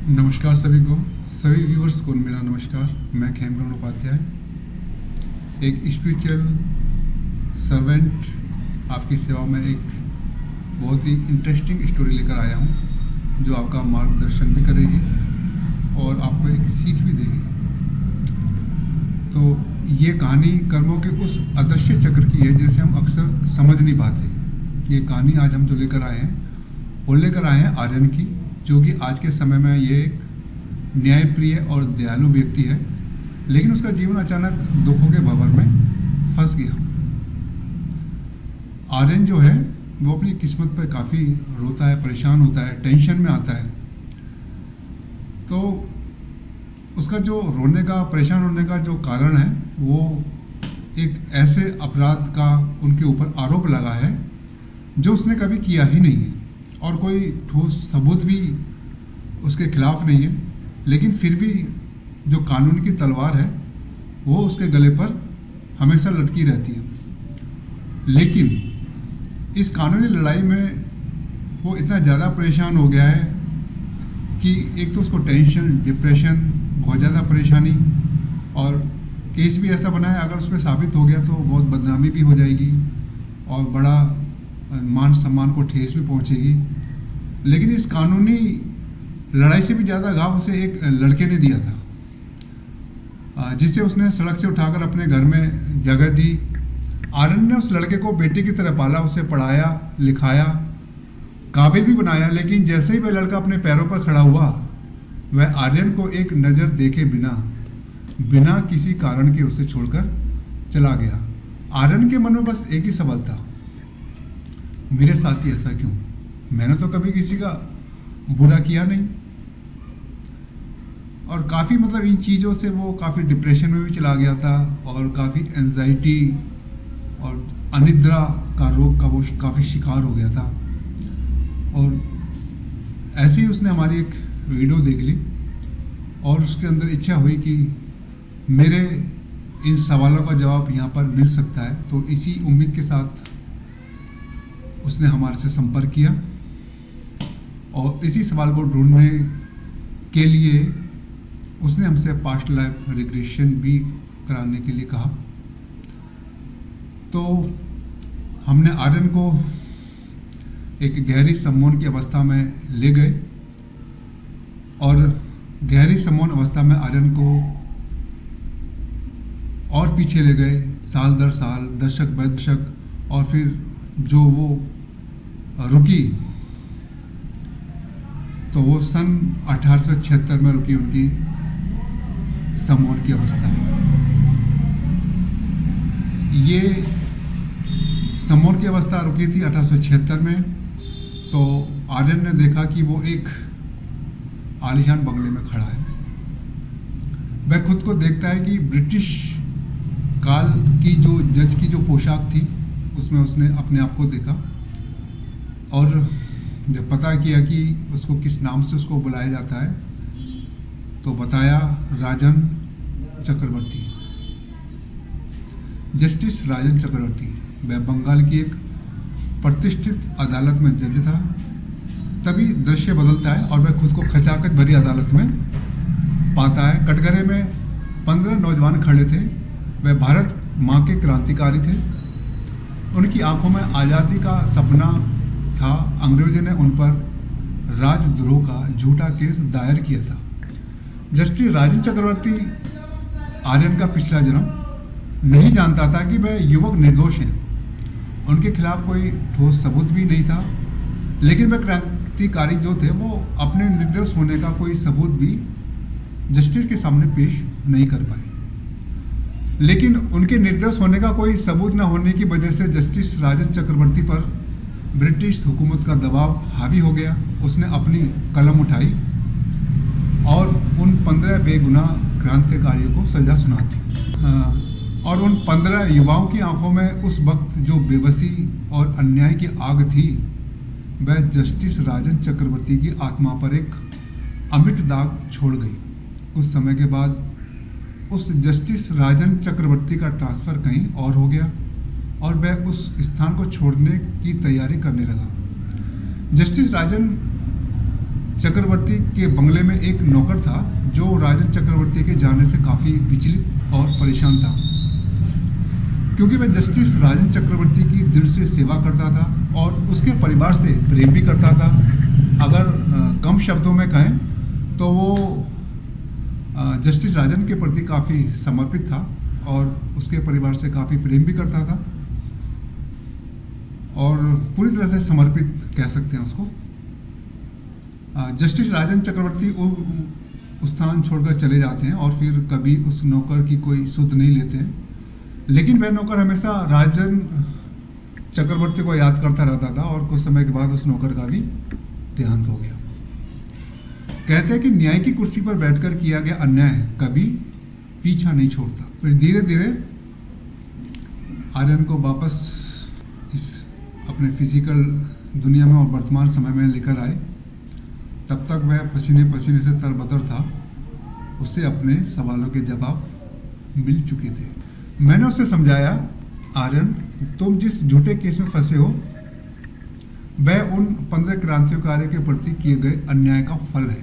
नमस्कार सभी को, सभी व्यूअर्स को मेरा नमस्कार। मैं खेमकरण उपाध्याय, एक स्पिरिचुअल सर्वेंट, आपकी सेवा में एक बहुत ही इंटरेस्टिंग स्टोरी लेकर आया हूँ जो आपका मार्गदर्शन भी करेगी और आपको एक सीख भी देगी। तो ये कहानी कर्मों के उस अदृश्य चक्र की है जिसे हम अक्सर समझ नहीं पाते। ये कहानी आज हम जो लेकर आए हैं वो लेकर आए हैं आर्यन की, जो कि आज के समय में ये एक न्यायप्रिय और दयालु व्यक्ति है, लेकिन उसका जीवन अचानक दुखों के भंवर में फंस गया। आर्यन जो है वो अपनी किस्मत पर काफ़ी रोता है, परेशान होता है, टेंशन में आता है। तो उसका जो रोने का, परेशान होने का जो कारण है वो एक ऐसे अपराध का उनके ऊपर आरोप लगा है जो उसने कभी किया ही नहीं है और कोई ठोस सबूत भी उसके खिलाफ नहीं है, लेकिन फिर भी जो कानून की तलवार है वो उसके गले पर हमेशा लटकी रहती है। लेकिन इस कानूनी लड़ाई में वो इतना ज़्यादा परेशान हो गया है कि एक तो उसको टेंशन, डिप्रेशन, बहुत ज़्यादा परेशानी, और केस भी ऐसा बना है अगर उस पर साबित हो गया तो बहुत बदनामी भी हो जाएगी और बड़ा मान सम्मान को ठेस भी पहुंचेगी। लेकिन इस कानूनी लड़ाई से भी ज़्यादा घाव उसे एक लड़के ने दिया था, जिसे उसने सड़क से उठाकर अपने घर में जगह दी। आर्यन ने उस लड़के को बेटे की तरह पाला, उसे पढ़ाया, लिखाया, काबिल भी बनाया। लेकिन जैसे ही वह लड़का अपने पैरों पर खड़ा हुआ, वह आर्यन को एक नज़र देखे बिना किसी कारण के उसे छोड़कर चला गया। आर्यन के मन में बस एक ही सवाल था, मेरे साथ ही ऐसा क्यों? मैंने तो कभी किसी का बुरा किया नहीं। और काफ़ी इन चीज़ों से वो काफ़ी डिप्रेशन में भी चला गया था और काफ़ी एंजाइटी और अनिद्रा का रोग का वो काफ़ी शिकार हो गया था। और ऐसे ही उसने हमारी एक वीडियो देख ली और उसके अंदर इच्छा हुई कि मेरे इन सवालों का जवाब यहाँ पर मिल सकता है। तो इसी उम्मीद के साथ उसने हमारे से संपर्क किया और इसी सवाल को ढूंढने के लिए उसने हमसे पास्ट लाइफ रिग्रेशन भी कराने के लिए कहा। तो हमने आर्यन को एक गहरी सम्मोहन की अवस्था में ले गए और गहरी सम्मोहन अवस्था में आर्यन को और पीछे ले गए, साल दर साल, दशक ब दशक, और फिर जो वो रुकी तो वो सन 1876 में रुकी उनकी सम्मोहन की अवस्था। ये सम्मोहन की अवस्था रुकी थी 1876 में। तो आर्यन ने देखा कि वो एक आलीशान बंगले में खड़ा है। वह खुद को देखता है कि ब्रिटिश काल की जो जज की जो पोशाक थी उसमें उसने अपने आप को देखा और जब पता किया कि उसको किस नाम से उसको बुलाया जाता है तो बताया राजन चक्रवर्ती, जस्टिस राजन चक्रवर्ती। वह बंगाल की एक प्रतिष्ठित अदालत में जज था। तभी दृश्य बदलता है और वह खुद को खचाखच भरी अदालत में पाता है। कटघरे में 15 नौजवान खड़े थे। वह भारत माँ के क्रांतिकारी थे। उनकी आंखों में आज़ादी का सपना था। अंग्रेजों ने उन पर राजद्रोह का झूठा केस दायर किया था। जस्टिस राजन चक्रवर्ती आर्यन का पिछला जन्म नहीं जानता था कि वह युवक निर्दोष हैं। उनके खिलाफ कोई ठोस सबूत भी नहीं था, लेकिन वह क्रांतिकारी जो थे वो अपने निर्दोष होने का कोई सबूत भी जस्टिस के सामने पेश नहीं कर पाए। लेकिन उनके निर्दोष होने का कोई सबूत न होने की वजह से जस्टिस राजन चक्रवर्ती पर ब्रिटिश हुकूमत का दबाव हावी हो गया। उसने अपनी कलम उठाई और उन 15 बेगुनाह क्रांतिकारियों को सजा सुनाती। और उन 15 युवाओं की आंखों में उस वक्त जो बेबसी और अन्याय की आग थी, वह जस्टिस राजन चक्रवर्ती की आत्मा पर एक अमिट दाग छोड़ गई। कुछ समय के बाद उस जस्टिस राजन चक्रवर्ती का ट्रांसफ़र कहीं और हो गया और वह उस स्थान को छोड़ने की तैयारी करने लगा। जस्टिस राजन चक्रवर्ती के बंगले में एक नौकर था जो राजन चक्रवर्ती के जाने से काफ़ी विचलित और परेशान था, क्योंकि वह जस्टिस राजन चक्रवर्ती की दिल से सेवा करता था और उसके परिवार से प्रेम भी करता था। अगर कम शब्दों में कहें तो वो जस्टिस राजन के प्रति काफ़ी समर्पित था और उसके परिवार से काफ़ी प्रेम भी करता था और पूरी तरह से समर्पित कह सकते हैं उसको। जस्टिस राजन चक्रवर्ती उस स्थान छोड़कर चले जाते हैं और फिर कभी उस नौकर की कोई सुध नहीं लेते हैं, लेकिन वह नौकर हमेशा राजन चक्रवर्ती को याद करता रहता था और कुछ समय के बाद उस नौकर का भी देहांत हो गया। कहते हैं कि न्याय की कुर्सी पर बैठकर किया गया अन्याय कभी पीछा नहीं छोड़ता। फिर धीरे धीरे आर्यन को वापस इस अपने फिजिकल दुनिया में और वर्तमान समय में लेकर आए। तब तक वह पसीने पसीने से तरबतर था, उससे अपने सवालों के जवाब मिल चुके थे। मैंने उसे समझाया, आर्यन, तुम जिस झूठे केस में फंसे हो वह उन 15 क्रांतिकारियों के प्रति किए गए अन्याय का फल है।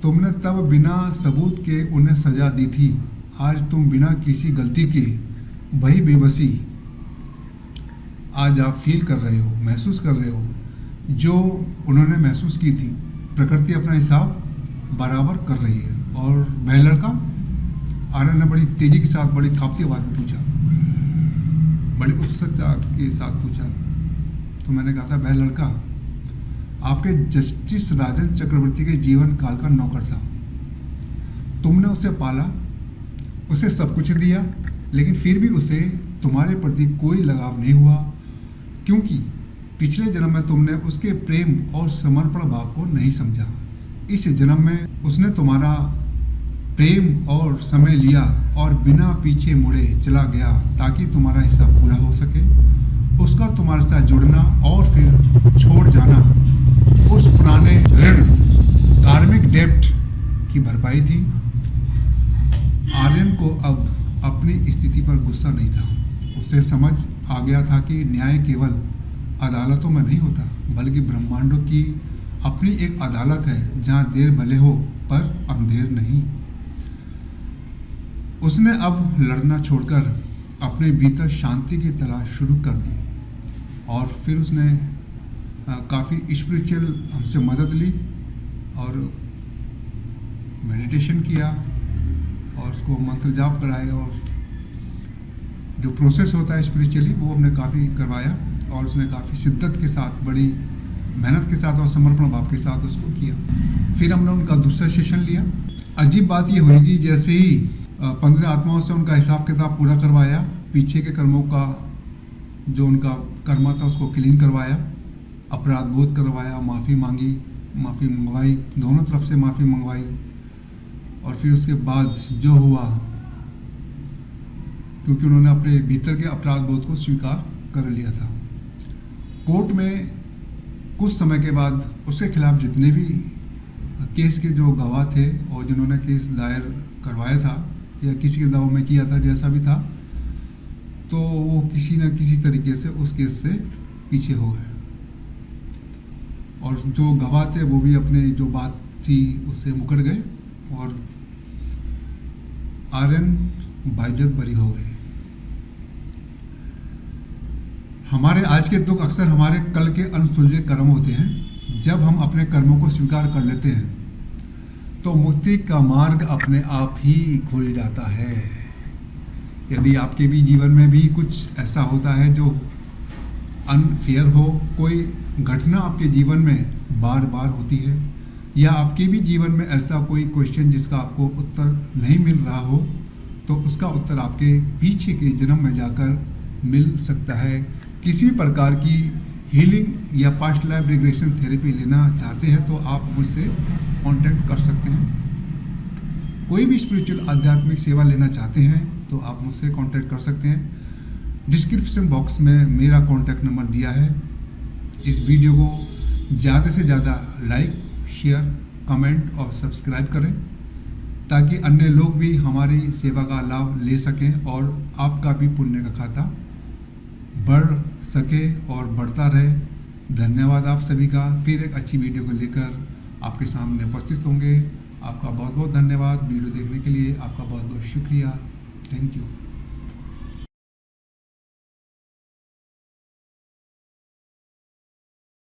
तुमने तब बिना सबूत के उन्हें सजा दी थी, आज तुम बिना किसी गलती के वही बेबसी आज आप फील कर रहे हो, महसूस कर रहे हो जो उन्होंने महसूस की थी। प्रकृति अपना हिसाब बराबर कर रही है। और वह लड़का, आर्यन ने बड़ी तेजी के साथ बड़ी कांपती आवाज में पूछा, बड़ी उत्सुकता के साथ पूछा। तो मैंने कहा था, वह लड़का आपके जस्टिस राजन चक्रवर्ती के जीवन काल का नौकर था। तुमने उसे पाला, उसे सब कुछ दिया, लेकिन फिर भी उसे तुम्हारे प्रति कोई लगाव नहीं हुआ, क्योंकि पिछले जन्म में तुमने उसके प्रेम और समर्पण भाव को नहीं समझा। इस जन्म में उसने तुम्हारा प्रेम और समय लिया और बिना पीछे मुड़े चला गया ताकि तुम्हारा हिसाब पूरा हो सके। उसका तुम्हारे साथ जुड़ना और फिर छोड़ जाना उस पुराने ऋण, कार्मिक डेब्ट की भरपाई थी। आर्यन को अब अपनी स्थिति पर गुस्सा नहीं था। उसे समझ आ गया था कि न्याय केवल अदालतों में नहीं होता, बल्कि ब्रह्मांडों की अपनी एक अदालत है जहां देर भले हो पर अंधेर नहीं। उसने अब लड़ना छोड़कर अपने भीतर शांति की तलाश शुरू कर दी और फिर उसने काफ़ी स्पिरिचुअल हमसे मदद ली और मेडिटेशन किया और उसको मंत्र जाप कराए और जो प्रोसेस होता है स्पिरिचुअली वो हमने काफ़ी करवाया और उसने काफ़ी शिद्दत के साथ, बड़ी मेहनत के साथ और समर्पण भाव के साथ उसको किया। फिर हमने उनका दूसरा सेशन लिया। अजीब बात ये हुई, जैसे ही 15 आत्माओं से उनका हिसाब किताब पूरा करवाया, पीछे के कर्मों का जो उनका कर्म था उसको क्लीन करवाया, अपराध बोध करवाया, माफ़ी मांगी, माफ़ी मंगवाई, दोनों तरफ से माफ़ी मंगवाई और फिर उसके बाद जो हुआ, क्योंकि उन्होंने अपने भीतर के अपराध बोध को स्वीकार कर लिया था, कोर्ट में कुछ समय के बाद उसके खिलाफ जितने भी केस के जो गवाह थे और जिन्होंने केस दायर करवाया था या किसी के दबाव में किया था, जैसा भी था, तो वो किसी न किसी तरीके से उस केस से पीछे हो गए और जो गवाह थे वो भी अपने जो बात थी उससे मुकर गए और आर्यन बाइज्जत बरी हो गए। हमारे आज के दुख अक्सर हमारे कल के अनसुलझे कर्म होते हैं। जब हम अपने कर्मों को स्वीकार कर लेते हैं तो मुक्ति का मार्ग अपने आप ही खुल जाता है। यदि आपके भी जीवन में भी कुछ ऐसा होता है जो अनफेयर हो, कोई घटना आपके जीवन में बार बार होती है, या आपके भी जीवन में ऐसा कोई क्वेश्चन जिसका आपको उत्तर नहीं मिल रहा हो, तो उसका उत्तर आपके पीछे के जन्म में जाकर मिल सकता है। किसी प्रकार की हीलिंग या पास्ट लाइफ रिग्रेशन थेरेपी लेना चाहते हैं तो आप मुझसे कांटेक्ट कर सकते हैं। कोई भी स्पिरिचुअल आध्यात्मिक सेवा लेना चाहते हैं तो आप मुझसे कांटेक्ट कर सकते हैं। डिस्क्रिप्शन बॉक्स में मेरा कांटेक्ट नंबर दिया है। इस वीडियो को ज़्यादा से ज़्यादा लाइक, शेयर, कमेंट और सब्सक्राइब करें ताकि अन्य लोग भी हमारी सेवा का लाभ ले सकें और आपका भी पुण्य का खाता बढ़ सके और बढ़ता रहे। धन्यवाद आप सभी का। फिर एक अच्छी वीडियो को लेकर आपके सामने उपस्थित होंगे। आपका बहुत बहुत धन्यवाद वीडियो देखने के लिए, आपका बहुत बहुत शुक्रिया। Thank you.